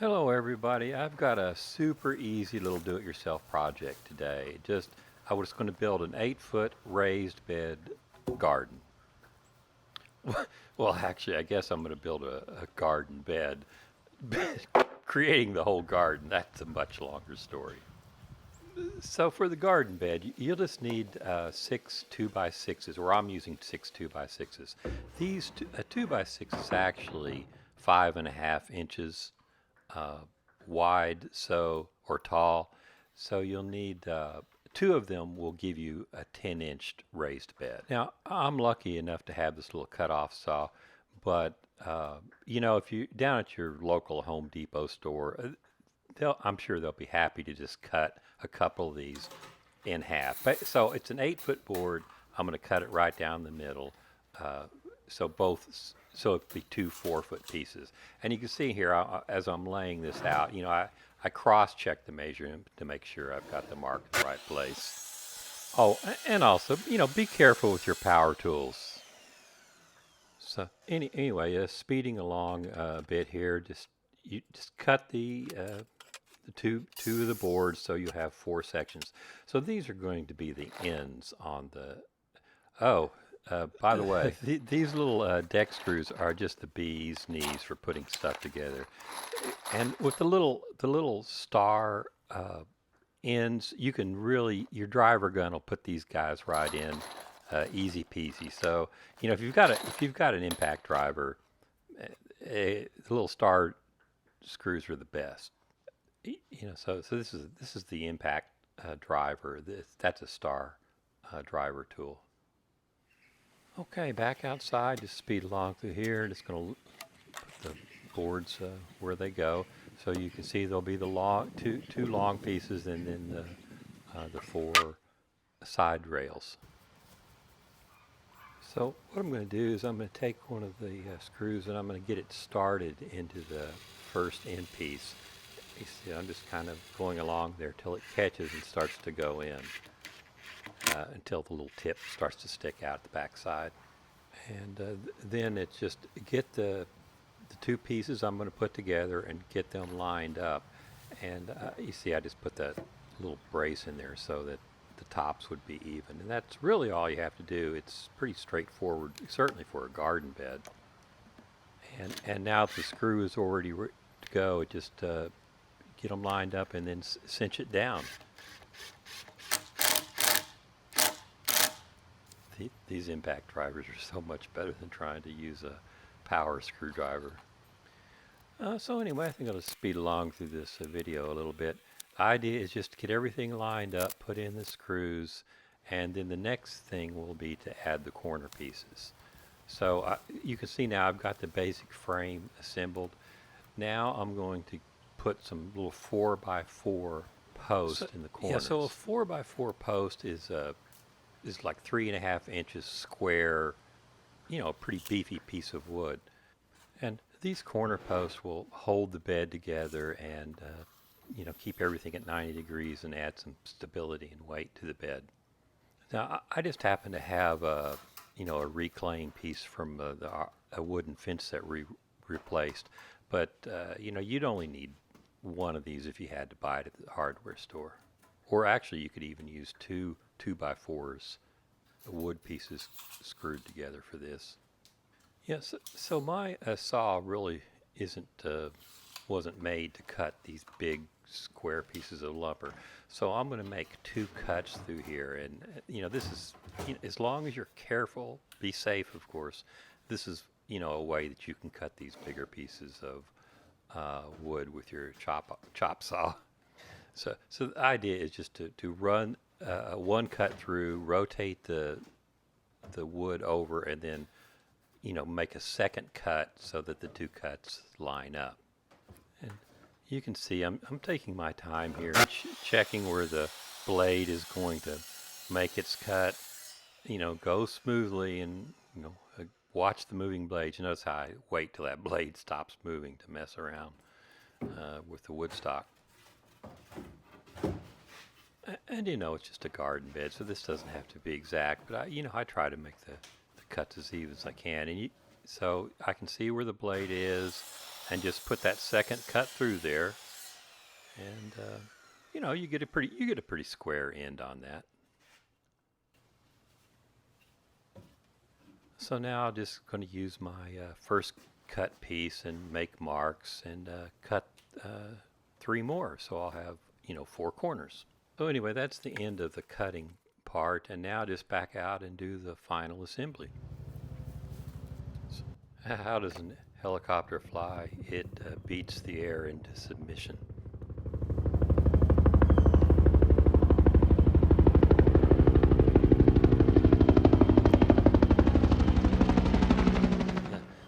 Hello everybody. I've got a super easy little do-it-yourself project today. I was going to build an 8-foot raised bed garden. Well, actually, I guess I'm going to build a garden bed. Creating the whole garden, that's a much longer story. So for the garden bed, you'll just need six 2x6s, or I'm using six 2x6s. A 2x6 is actually 5.5 inches uh, wide, or tall. So you'll need two of them will give you a 10-inch raised bed. Now I'm lucky enough to have this little cutoff saw, but if you down at your local Home Depot store, I'm sure they'll be happy to just cut a couple of these in half. So it's an 8-foot board. I'm going to cut it right down the middle. Uh, so it'd be two 4-foot pieces. And you can see here, as I'm laying this out, I cross-check the measurement to make sure I've got the mark in the right place. Oh, and also, be careful with your power tools. So anyway, speeding along a bit here, you just cut the two of the boards, so you have 4 sections. So these are going to be the ends on the. Oh, by the way, these little deck screws are just the bee's knees for putting stuff together. And with the little star ends, you can really your driver gun will put these guys right in, easy peasy. So if you've got an impact driver, the little star screws are the best. So this is the impact driver. That's a star driver tool. Okay, back outside. Just speed along through here. Just going to put the boards where they go, so you can see there'll be the two long pieces, and then the four side rails. So what I'm going to do is I'm going to take one of the screws and I'm going to get it started into the first end piece. You see, I'm just kind of going along there till it catches and starts to go in, until the little tip starts to stick out the back side. And then it's just get the two pieces I'm going to put together and get them lined up. And you see, I just put that little brace in there so that the tops would be even. And that's really all you have to do. It's pretty straightforward, certainly for a garden bed. And now the screw is already to go. Just get them lined up and then cinch it down. These impact drivers are so much better than trying to use a power screwdriver. So anyway, I think I'll just speed along through this video a little bit. The idea is just to get everything lined up, put in the screws, and then the next thing will be to add the corner pieces. So you can see now I've got the basic frame assembled. Now I'm going to put some little 4x4 posts in the corners. Yeah, so a 4x4 post is like 3.5 inches square, a pretty beefy piece of wood. And these corner posts will hold the bed together and keep everything at 90 degrees and add some stability and weight to the bed. Now I just happen to have a reclaim piece from a wooden fence that we replaced, but you'd only need one of these if you had to buy it at the hardware store. Or actually, you could even use two 2x4s, wood pieces screwed together for this. Yes, so my saw really wasn't made to cut these big square pieces of lumber. So I'm going to make two cuts through here, and this is, as long as you're careful, be safe, of course. This is a way that you can cut these bigger pieces of wood with your chop saw. So the idea is just to run one cut through, rotate the wood over, and then make a second cut so that the two cuts line up. And you can see I'm taking my time here, checking where the blade is going to make its cut. Go smoothly, and watch the moving blades. You notice how I wait till that blade stops moving to mess around with the wood stock. And it's just a garden bed, so this doesn't have to be exact, but I try to make the cuts as even as I can. So I can see where the blade is, and just put that second cut through there, and you know, you get a pretty square end on that. So now I'm just going to use my first cut piece and make marks and cut 3 more, so I'll have, you know, 4 corners. So anyway, that's the end of the cutting part, and now just back out and do the final assembly. So how does a helicopter fly? It beats the air into submission.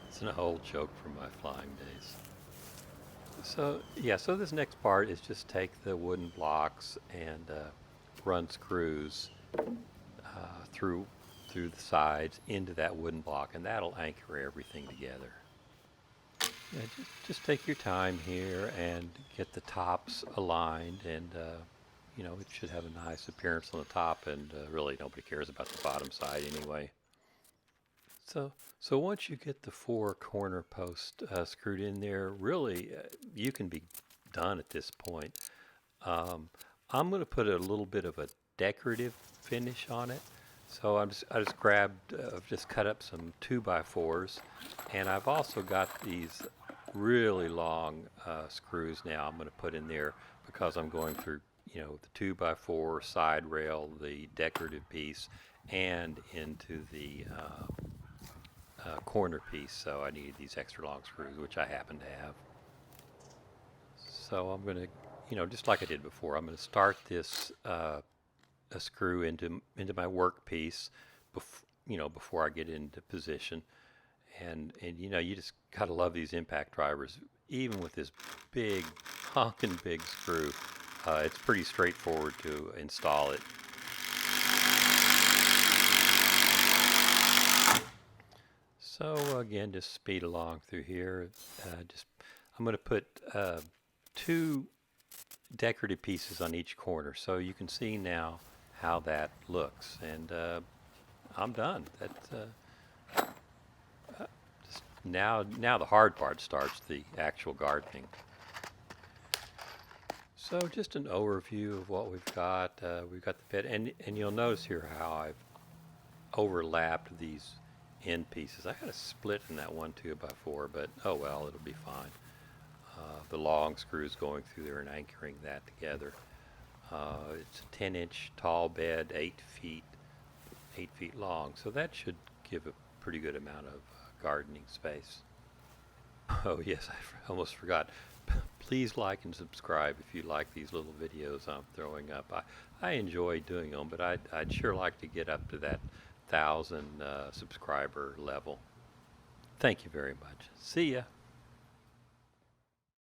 It's an old joke from my flying days. So yeah, so this next part is just take the wooden blocks and run screws through the sides into that wooden block, and that'll anchor everything together. Yeah, just take your time here and get the tops aligned, and you know, it should have a nice appearance on the top, and really nobody cares about the bottom side anyway. So once you get the 4 corner posts screwed in there, really you can be done at this point. I'm going to put a little bit of a decorative finish on it. So I just grabbed, just cut up some 2x4s, and I've also got these really long screws now I'm going to put in there, because I'm going through, you know, the 2x4 side rail, the decorative piece, and into the corner piece. So I need these extra long screws, which I happen to have. So I'm going to, you know, just like I did before, I'm going to start this a screw into my workpiece, you know, before I get into position. And you know, you just gotta love these impact drivers. Even with this big, honking big screw, it's pretty straightforward to install it. So again, just speed along through here. I'm going to put 2 decorative pieces on each corner, so you can see now how that looks. And I'm done. Just now the hard part starts, the actual gardening. So just an overview of what we've got. We've got the bed, and you'll notice here how I've overlapped these end pieces. I had a split in that 1 2x4, but oh well, it'll be fine. The long screws going through there and anchoring that together. It's a 10-inch tall bed, 8 feet long, so that should give a pretty good amount of gardening space. Oh yes, I almost forgot. Please like and subscribe if you like these little videos I'm throwing up. I enjoy doing them, but I'd sure like to get up to that 1,000 subscriber level. Thank you very much. See ya.